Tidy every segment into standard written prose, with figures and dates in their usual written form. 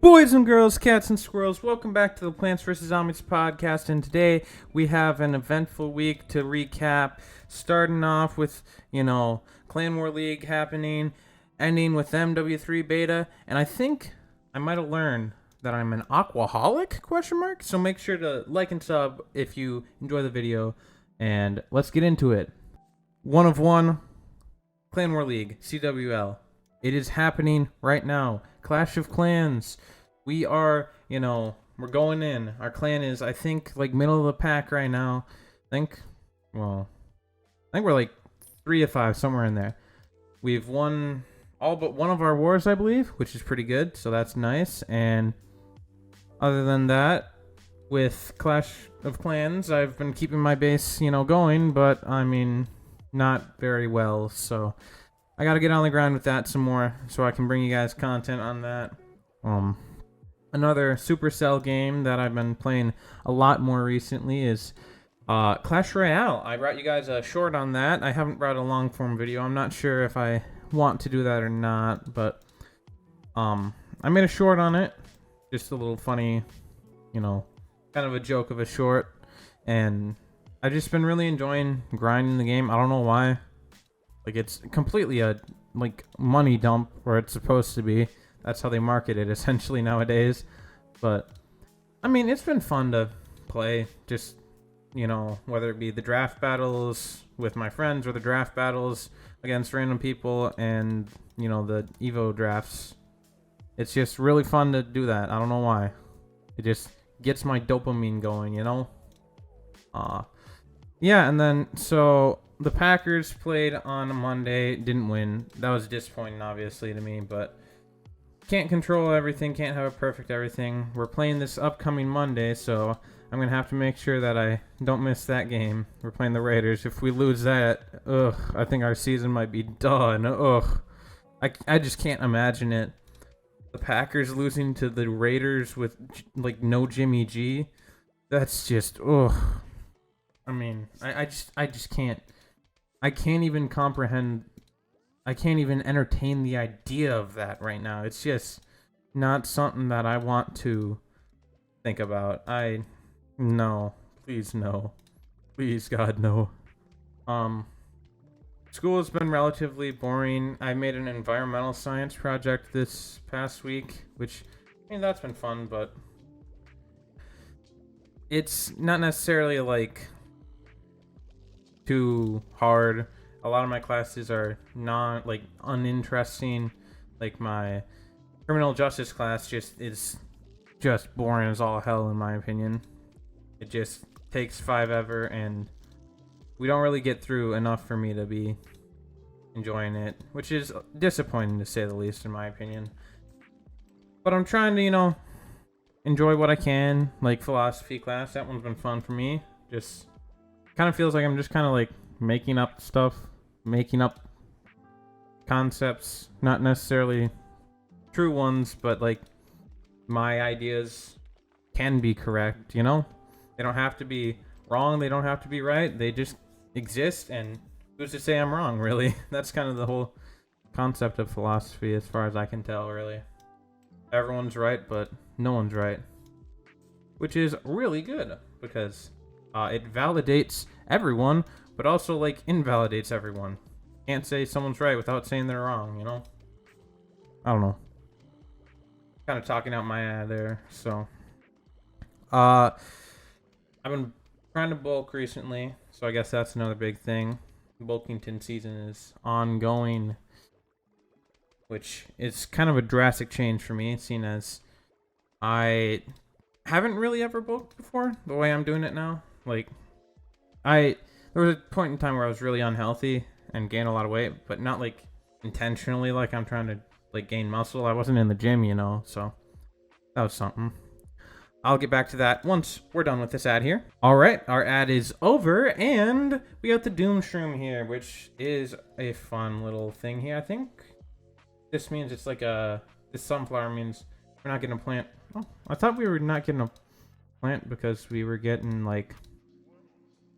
Boys and girls, cats and squirrels, welcome back to the Plants vs. Zombies podcast, and today we have an eventful week to recap, starting off with, Clan War League happening, ending with MW3 beta, and I think I might have learned that I'm an aquaholic, so make sure to like and sub if you enjoy the video, and let's get into it. 1 of 1, Clan War League, CWL. It is happening right now. Clash of Clans. We are, we're going in. Our clan is, I think, like middle of the pack right now. I think we're like 3 of 5, somewhere in there. We've won all but one of our wars, I believe, which is pretty good. So that's nice. And other than that, with Clash of Clans, I've been keeping my base, going, but I mean, not very well. So I got to get on the ground with that some more so I can bring you guys content on that. Another Supercell game that I've been playing a lot more recently is Clash Royale. I brought you guys a short on that. I haven't brought a long form video. I'm not sure if I want to do that or not, but I made a short on it. Just a little funny, kind of a joke of a short. And I've just been really enjoying grinding the game. I don't know why. Like, it's completely a money dump, or it's supposed to be. That's how they market it essentially nowadays. But I mean, it's been fun to play, just whether it be the draft battles with my friends or the draft battles against random people, and the Evo drafts. It's just really fun to do that. I don't know why. It just gets my dopamine going, yeah, and then so the Packers played on a Monday, didn't win. That was disappointing, obviously, to me, but can't control everything, can't have a perfect everything. We're playing this upcoming Monday, so I'm going to have to make sure that I don't miss that game. We're playing the Raiders. If we lose that, I think our season might be done. I just can't imagine it. The Packers losing to the Raiders with, no Jimmy G. That's just, I mean, I just can't. I can't even comprehend. I can't even entertain the idea of that right now. It's just not something that I want to think about. No. Please, no. Please, God, no. School has been relatively boring. I made an environmental science project this past week, which, that's been fun, but it's not necessarily, too hard. A lot of my classes are not uninteresting. Like my criminal justice class is just boring as all hell, in my opinion. It just takes 5 ever, and we don't really get through enough for me to be enjoying it, which is disappointing to say the least, in my opinion. But I'm trying to, enjoy what I can. Like philosophy class, that one's been fun for me. Just kind of feels like I'm just kind of making up stuff, making up concepts, not necessarily true ones, but my ideas can be correct, They don't have to be wrong, they don't have to be right, they just exist, and who's to say I'm wrong, really? That's kind of the whole concept of philosophy, as far as I can tell, really. Everyone's right, but no one's right. Which is really good, because it validates everyone, but also invalidates everyone. Can't say someone's right without saying they're wrong, I don't know. Kind of talking out my eye there. So I've been trying to bulk recently, so I guess that's another big thing. Bulkington season is ongoing, which is kind of a drastic change for me, seeing as I haven't really ever bulked before the way I'm doing it now. There was a point in time where I was really unhealthy and gained a lot of weight, but not intentionally, I'm trying to gain muscle. I wasn't in the gym, so that was something. I'll get back to that once we're done with this ad here. All right, our ad is over, and we got the Doom Shroom here, which is a fun little thing here, I think. This means it's this sunflower means we're not getting a plant. Oh, I thought we were not getting a plant because we were getting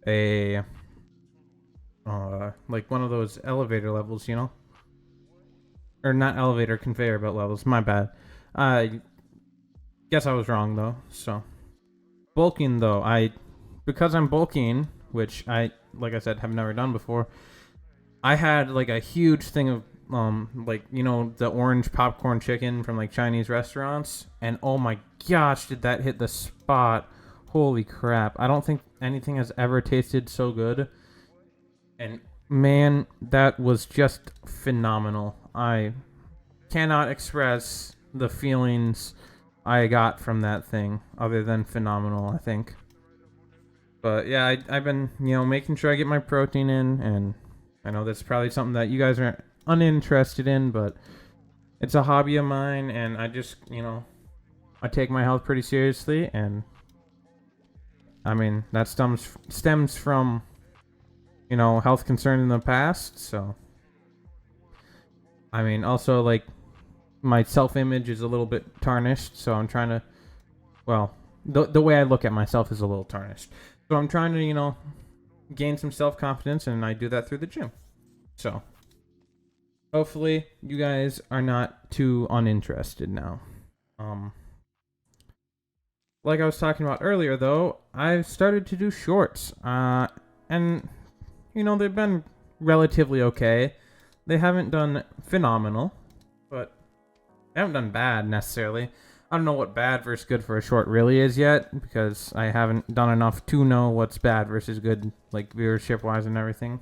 a one of those elevator levels, or not elevator, conveyor belt levels, my bad. guess I was wrong though. So bulking though, because I'm bulking, which like I said, have never done before. I had like a huge thing of like, you know, the orange popcorn chicken from like Chinese restaurants, and oh my gosh, did that hit the spot. Holy crap. I don't think anything has ever tasted so good. And man, that was just phenomenal. I cannot express the feelings I got from that thing other than phenomenal, I think. But yeah, I've been, you know, making sure I get my protein in, and I know that's probably something that you guys are uninterested in, but it's a hobby of mine, and I just, you know, I take my health pretty seriously, and I mean, that stems from, you know, health concern in the past, so I mean, also, like, my self-image is a little bit tarnished, so I'm trying to, well, the way I look at myself is a little tarnished. So I'm trying to, you know, gain some self-confidence, and I do that through the gym. So hopefully you guys are not too uninterested now. Like I was talking about earlier, though, I've started to do shorts, and you know, they've been relatively okay. They haven't done phenomenal, but they haven't done bad necessarily. I don't know what bad versus good for a short really is yet, because I haven't done enough to know what's bad versus good, like viewership wise and everything.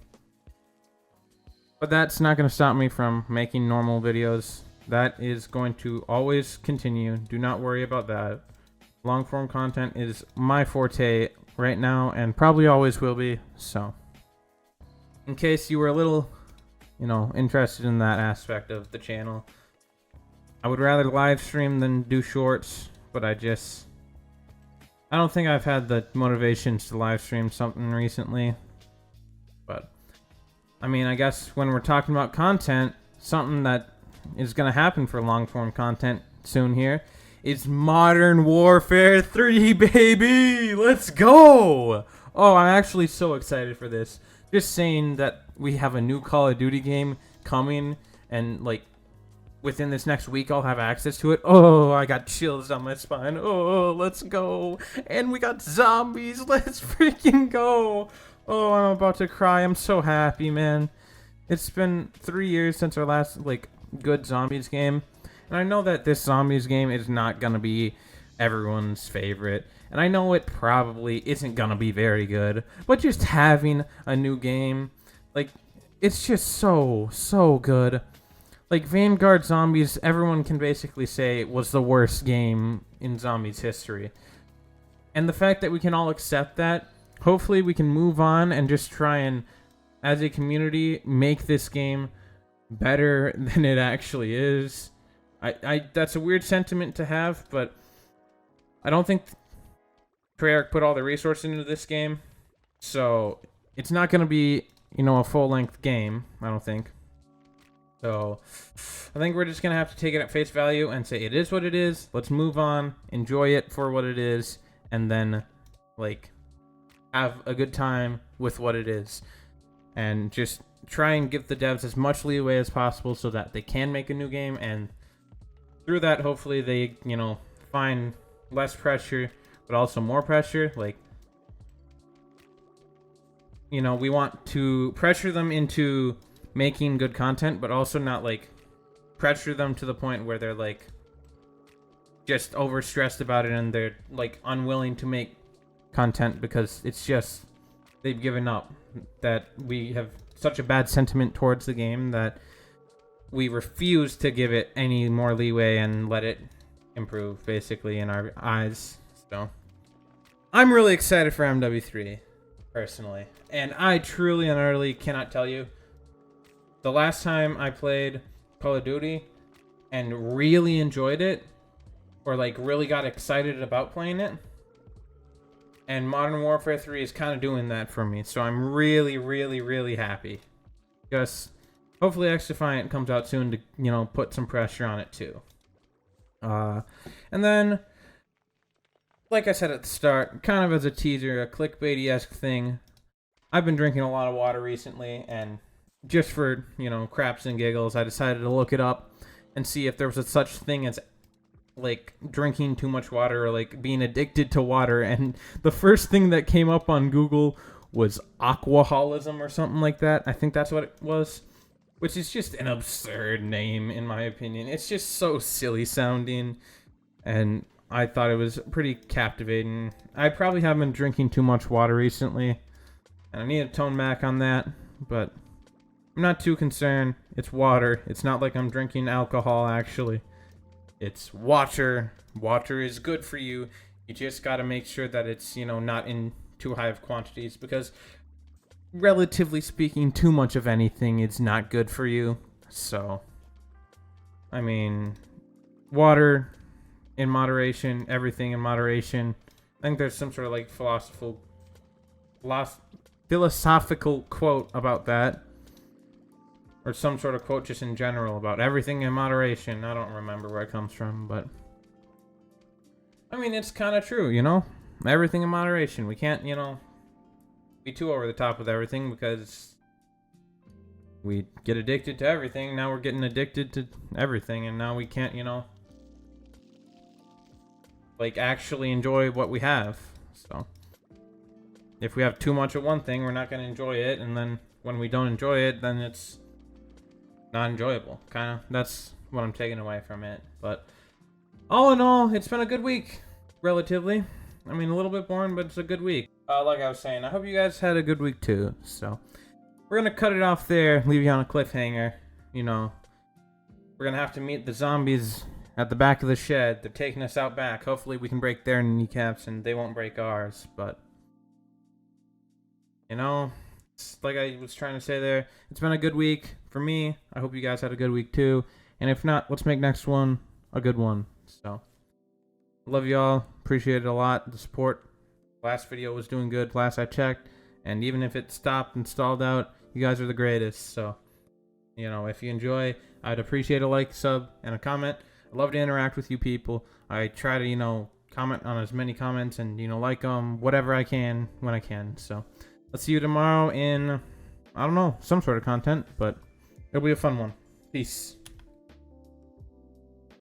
But that's not going to stop me from making normal videos. That is going to always continue. Do not worry about that. Long form content is my forte right now, and probably always will be. So in case you were a little, you know, interested in that aspect of the channel, I would rather live stream than do shorts, but I don't think I've had the motivations to live stream something recently. But I mean, I guess when we're talking about content, something that is going to happen for long form content soon here is Modern Warfare 3, baby! Let's go! Oh, I'm actually so excited for this. Just saying that we have a new Call of Duty game coming, and like within this next week I'll have access to it. Oh, I got chills on my spine. Oh, let's go. And we got zombies. Let's freaking go. Oh, I'm about to cry. I'm so happy, man. It's been 3 years since our last like good zombies game. And I know that this zombies game is not going to be everyone's favorite. And I know it probably isn't going to be very good. But just having a new game, like, it's just so good. Like, Vanguard Zombies, everyone can basically say was the worst game in zombies history. And the fact that we can all accept that, hopefully we can move on and just try and, as a community, make this game better than it actually is. That's a weird sentiment to have, but I don't think Treyarch put all the resources into this game, so it's not going to be, you know, a full-length game, I don't think. So I think we're just going to have to take it at face value and say it is what it is. Let's move on, enjoy it for what it is, and then, like, have a good time with what it is. And just try and give the devs as much leeway as possible so that they can make a new game, and through that, hopefully they, you know, find less pressure, but also more pressure. Like, you know, we want to pressure them into making good content, but also not, like, pressure them to the point where they're, like, just overstressed about it and they're, like, unwilling to make content because it's just, they've given up. That we have such a bad sentiment towards the game that we refuse to give it any more leeway and let it improve, basically, in our eyes. So I'm really excited for MW3, personally. And I truly and utterly cannot tell you, the last time I played Call of Duty and really enjoyed it, or like really got excited about playing it, and Modern Warfare 3 is kind of doing that for me. So I'm really, really, really happy. Just hopefully X-Defiant comes out soon to, you know, put some pressure on it too. And then, like I said at the start, kind of as a teaser, a clickbaity-esque thing, I've been drinking a lot of water recently, and just for, you know, craps and giggles, I decided to look it up and see if there was a such thing as like drinking too much water or like being addicted to water, and the first thing that came up on Google was aquaholism or something like that. I think that's what it was, which is just an absurd name in my opinion. It's just so silly sounding, and I thought it was pretty captivating. I probably have been drinking too much water recently, and I need to tone back on that, but I'm not too concerned. It's water. It's not like I'm drinking alcohol, actually. It's water. Water is good for you. You just got to make sure that it's, not in too high of quantities, because relatively speaking, too much of anything is not good for you. So, I mean, water in moderation, everything in moderation. I think there's some sort of like philosophical quote about that, or some sort of quote just in general about everything in moderation. I don't remember where it comes from, but I mean, it's kind of true, everything in moderation. We can't, be too over the top with everything, because we get addicted to everything. Now we're getting addicted to everything, and now we can't, like actually enjoy what we have. So if we have too much of one thing, we're not going to enjoy it, and then when we don't enjoy it, then it's not enjoyable. Kind of, that's what I'm taking away from it. But all in all, it's been a good week, relatively. I mean, a little bit boring, but it's a good week. Like I was saying, I hope you guys had a good week too. So we're gonna cut it off there, leave you on a cliffhanger. We're gonna have to meet the zombies at the back of the shed. They're taking us out back. Hopefully we can break their kneecaps and they won't break ours. But it's like I was trying to say there, it's been a good week for me. I hope you guys had a good week too. And if not, let's make next one a good one. So love y'all. Appreciate it a lot. The support. Last video was doing good last I checked. And even if it stopped and stalled out, you guys are the greatest. So, if you enjoy, I'd appreciate a like, sub, and a comment. I love to interact with you people. I try to, comment on as many comments and, like them, whatever I can when I can. So let's see you tomorrow in, I don't know, some sort of content, but it'll be a fun one. Peace.